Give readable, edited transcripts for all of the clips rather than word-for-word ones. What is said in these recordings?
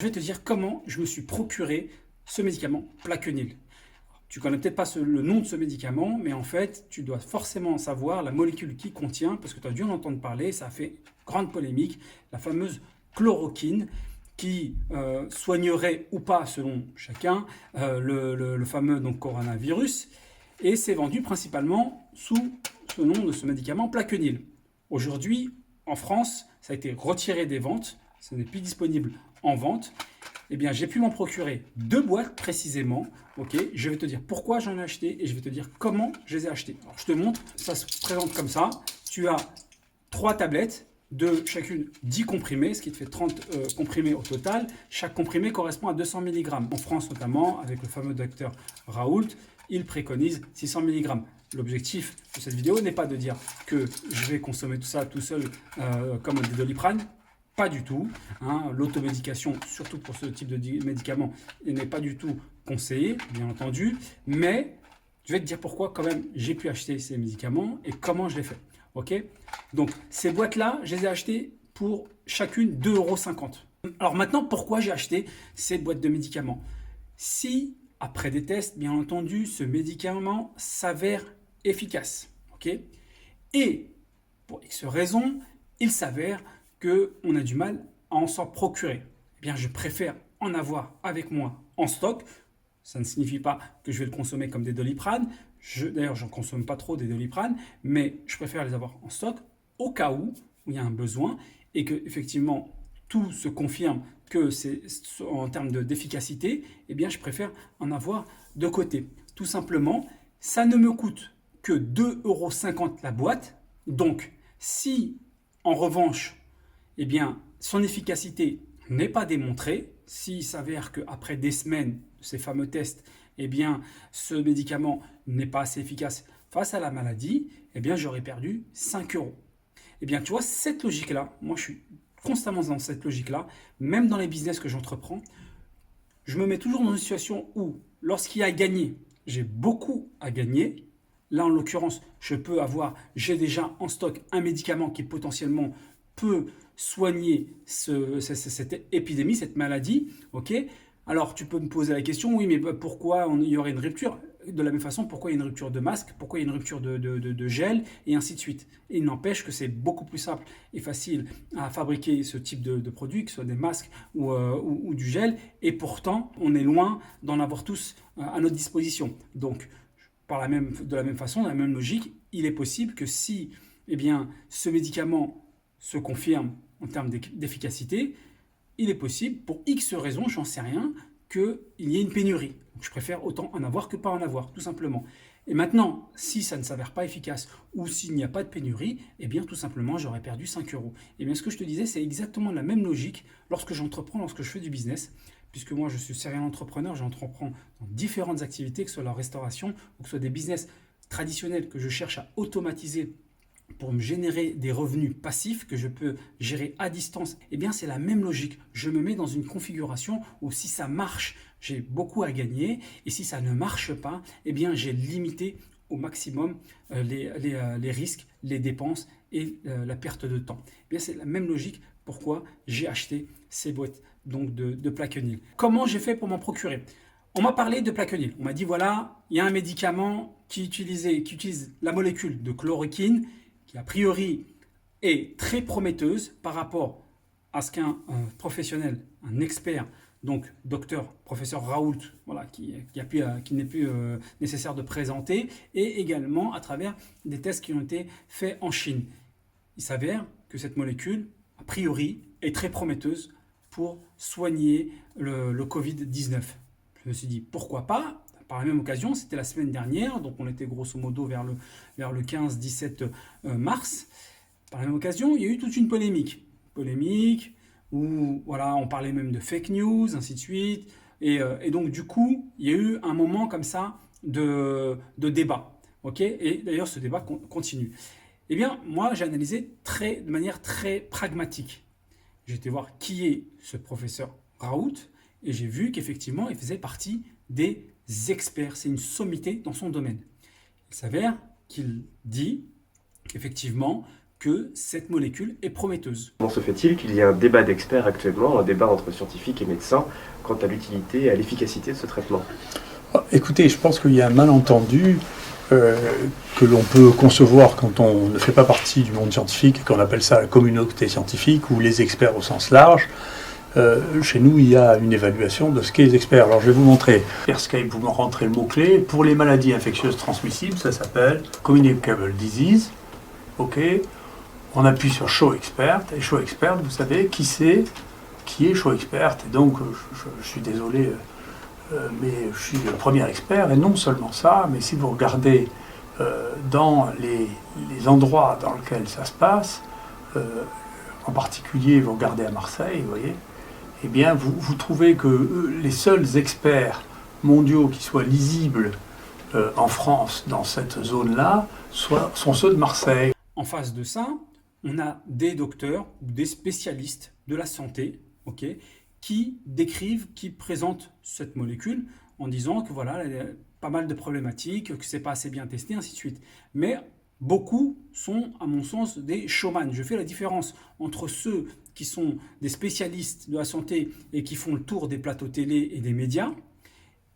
Je vais te dire comment je me suis procuré ce médicament Plaquenil. Tu connais peut-être pas le nom de ce médicament, mais en fait, tu dois forcément savoir la molécule qui contient, parce que tu as dû en entendre parler, ça a fait grande polémique, la fameuse chloroquine, qui soignerait ou pas, selon chacun, le fameux donc, coronavirus, et c'est vendu principalement sous ce nom de ce médicament Plaquenil. Aujourd'hui, en France, ça a été retiré des ventes, ça n'est plus disponible en vente. Eh bien, j'ai pu m'en procurer 2 boîtes précisément. Ok, je vais te dire pourquoi j'en ai acheté et je vais te dire comment je les ai achetées. Alors, je te montre, ça se présente comme ça. Tu as 3 tablettes de chacune 10 comprimés, ce qui te fait 30 comprimés au total. Chaque comprimé correspond à 200 mg. En France notamment, avec le fameux docteur Raoult, il préconise 600 mg. L'objectif de cette vidéo n'est pas de dire que je vais consommer tout ça tout seul comme des Doliprane. Pas du tout. Hein. L'automédication, surtout pour ce type de médicament, n'est pas du tout conseillée, bien entendu. Mais je vais te dire pourquoi quand même j'ai pu acheter ces médicaments et comment je l'ai fait. Ok. Donc ces boîtes-là, je les ai achetées pour chacune 2,50 €. Alors maintenant, pourquoi j'ai acheté ces boîtes de médicaments? Si, après des tests, bien entendu, ce médicament s'avère efficace. Ok. Et pour X raisons, il s'avère qu'on a du mal à en s'en procurer. Eh bien, je préfère en avoir avec moi en stock. Ça ne signifie pas que je vais le consommer comme des Doliprane. D'ailleurs, je n'en consomme pas trop des Doliprane, mais je préfère les avoir en stock au cas où il y a un besoin et que effectivement tout se confirme que c'est en termes d'efficacité. Eh bien, je préfère en avoir de côté. Tout simplement, ça ne me coûte que 2,50 € la boîte. Donc, si en revanche, eh bien, son efficacité n'est pas démontrée, s'il s'avère qu'après des semaines de ces fameux tests, eh bien, ce médicament n'est pas assez efficace face à la maladie, eh bien, j'aurais perdu 5 €. Eh bien, tu vois, cette logique-là, moi, je suis constamment dans cette logique-là, même dans les business que j'entreprends, je me mets toujours dans une situation où, lorsqu'il y a à gagner, j'ai beaucoup à gagner. Là, en l'occurrence, j'ai déjà en stock un médicament qui potentiellement peut soigner cette épidémie, cette maladie. Ok. Alors, tu peux me poser la question, oui, mais pourquoi il y aurait une rupture? De la même façon, pourquoi il y a une rupture de masque? Pourquoi il y a une rupture de gel? Et ainsi de suite. Et il n'empêche que c'est beaucoup plus simple et facile à fabriquer ce type de produits, que ce soit des masques ou du gel. Et pourtant, on est loin d'en avoir tous à notre disposition. Donc, de la même façon, dans la même logique, il est possible que si eh bien, ce médicament se confirme en termes d'efficacité, il est possible, pour X raisons, j'en sais rien, qu'il y ait une pénurie. Donc je préfère autant en avoir que pas en avoir, tout simplement. Et maintenant, si ça ne s'avère pas efficace ou s'il n'y a pas de pénurie, eh bien tout simplement, j'aurais perdu 5 €. Et bien ce que je te disais, c'est exactement la même logique lorsque j'entreprends, lorsque je fais du business, puisque moi je suis serial entrepreneur, j'entreprends dans différentes activités, que ce soit la restauration ou que ce soit des business traditionnels que je cherche à automatiser pour me générer des revenus passifs que je peux gérer à distance. Eh bien, c'est la même logique. Je me mets dans une configuration où si ça marche, j'ai beaucoup à gagner. Et si ça ne marche pas, eh bien, j'ai limité au maximum les risques, les dépenses et la perte de temps. Eh bien, c'est la même logique pourquoi j'ai acheté ces boîtes donc de Plaquenil. Comment j'ai fait pour m'en procurer? On m'a parlé de Plaquenil. On m'a dit, voilà, il y a un médicament qui utilise la molécule de chloroquine qui a priori est très prometteuse par rapport à ce qu'un professionnel, un expert, donc docteur, professeur Raoult, voilà, qui n'est plus nécessaire de présenter, et également à travers des tests qui ont été faits en Chine. Il s'avère que cette molécule, a priori, est très prometteuse pour soigner le Covid-19. Je me suis dit, pourquoi pas? Par la même occasion, c'était la semaine dernière, donc on était grosso modo vers le 15-17 mars. Par la même occasion, il y a eu toute une polémique. Polémique où voilà, on parlait même de fake news, ainsi de suite. Et donc du coup, il y a eu un moment comme ça de débat. Okay, et d'ailleurs, ce débat continue. Eh bien, moi, j'ai analysé de manière très pragmatique. J'ai été voir qui est ce professeur Raoult et j'ai vu qu'effectivement, il faisait partie des experts. C'est une sommité dans son domaine. Il s'avère qu'il dit qu'effectivement, que cette molécule est prometteuse. Comment se fait-il qu'il y ait un débat d'experts actuellement, un débat entre scientifiques et médecins, quant à l'utilité et à l'efficacité de ce traitement? Écoutez, je pense qu'il y a un malentendu que l'on peut concevoir quand on ne fait pas partie du monde scientifique et qu'on appelle ça la communauté scientifique ou les experts au sens large. Chez nous, il y a une évaluation de ce qu'est les experts. Alors, je vais vous montrer. Airscape, vous me rentrez le mot-clé. Pour les maladies infectieuses transmissibles, ça s'appelle Communicable Disease. OK. On appuie sur Show Expert. Et Show Expert, vous savez qui c'est, qui est Show Expert. Et donc, je suis désolé, mais je suis le premier expert. Et non seulement ça, mais si vous regardez dans les endroits dans lesquels ça se passe, en particulier, vous regardez à Marseille, vous voyez, eh bien, vous trouvez que les seuls experts mondiaux qui soient lisibles en France dans cette zone-là sont ceux de Marseille. En face de ça, on a des docteurs ou des spécialistes de la santé, ok, qui décrivent, qui présentent cette molécule en disant que voilà, il y a pas mal de problématiques, que c'est pas assez bien testé, ainsi de suite. Mais beaucoup sont, à mon sens, des showman. Je fais la différence entre ceux qui sont des spécialistes de la santé et qui font le tour des plateaux télé et des médias,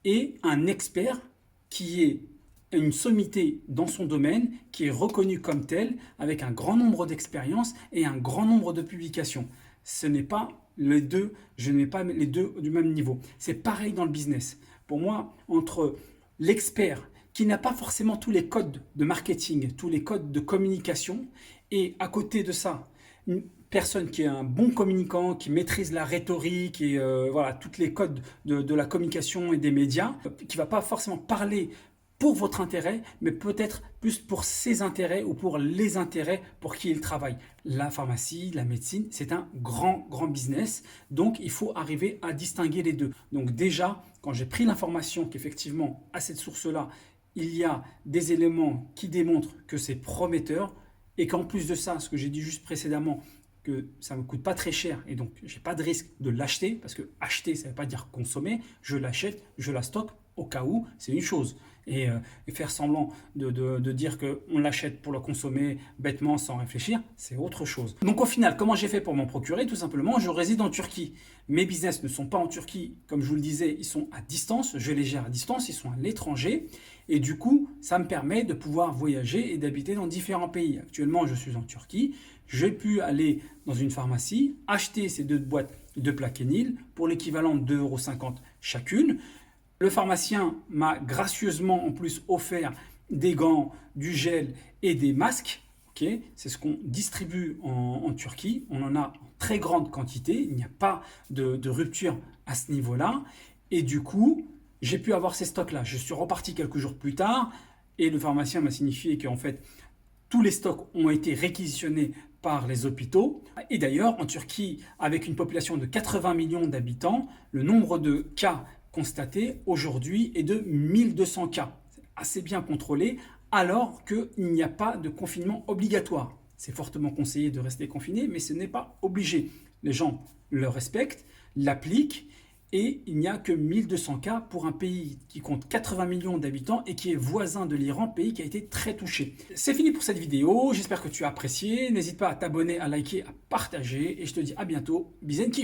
et un expert qui est une sommité dans son domaine, qui est reconnu comme tel, avec un grand nombre d'expériences et un grand nombre de publications. Ce n'est pas les deux, je n'ai pas les deux du même niveau. C'est pareil dans le business. Pour moi, entre l'expert qui n'a pas forcément tous les codes de marketing, tous les codes de communication, et à côté de ça, une personne qui est un bon communicant, qui maîtrise la rhétorique et voilà, tous les codes de la communication et des médias, qui ne va pas forcément parler pour votre intérêt, mais peut-être plus pour ses intérêts ou pour les intérêts pour qui il travaille. La pharmacie, la médecine, c'est un grand business, donc il faut arriver à distinguer les deux. Donc déjà, quand j'ai pris l'information qu'effectivement, à cette source-là, il y a des éléments qui démontrent que c'est prometteur et qu'en plus de ça, ce que j'ai dit juste précédemment, que ça ne me coûte pas très cher et donc je n'ai pas de risque de l'acheter, parce que acheter, ça ne veut pas dire consommer, je l'achète, je la stocke au cas où, c'est une chose. Et faire semblant de dire qu'on l'achète pour le consommer bêtement sans réfléchir, c'est autre chose. Donc au final, comment j'ai fait pour m'en procurer? Tout simplement, je réside en Turquie. Mes business ne sont pas en Turquie, comme je vous le disais, ils sont à distance, je les gère à distance, ils sont à l'étranger. Et du coup, ça me permet de pouvoir voyager et d'habiter dans différents pays. Actuellement, je suis en Turquie. J'ai pu aller dans une pharmacie, acheter ces 2 boîtes de Plaquenil pour l'équivalent de 2,50 € chacune. Le pharmacien m'a gracieusement en plus offert des gants, du gel et des masques. Okay, c'est ce qu'on distribue en Turquie. On en a en très grande quantité. Il n'y a pas de rupture à ce niveau-là. Et du coup, j'ai pu avoir ces stocks-là. Je suis reparti quelques jours plus tard et le pharmacien m'a signifié qu'en fait, tous les stocks ont été réquisitionnés par les hôpitaux. Et d'ailleurs, en Turquie, avec une population de 80 millions d'habitants, le nombre de cas constaté aujourd'hui est de 1200 cas. C'est assez bien contrôlé, alors qu'il n'y a pas de confinement obligatoire. C'est fortement conseillé de rester confiné, mais ce n'est pas obligé. Les gens le respectent, l'appliquent, et il n'y a que 1200 cas pour un pays qui compte 80 millions d'habitants et qui est voisin de l'Iran, pays qui a été très touché. C'est fini pour cette vidéo, j'espère que tu as apprécié. N'hésite pas à t'abonner, à liker, à partager, et je te dis à bientôt. Bizenki.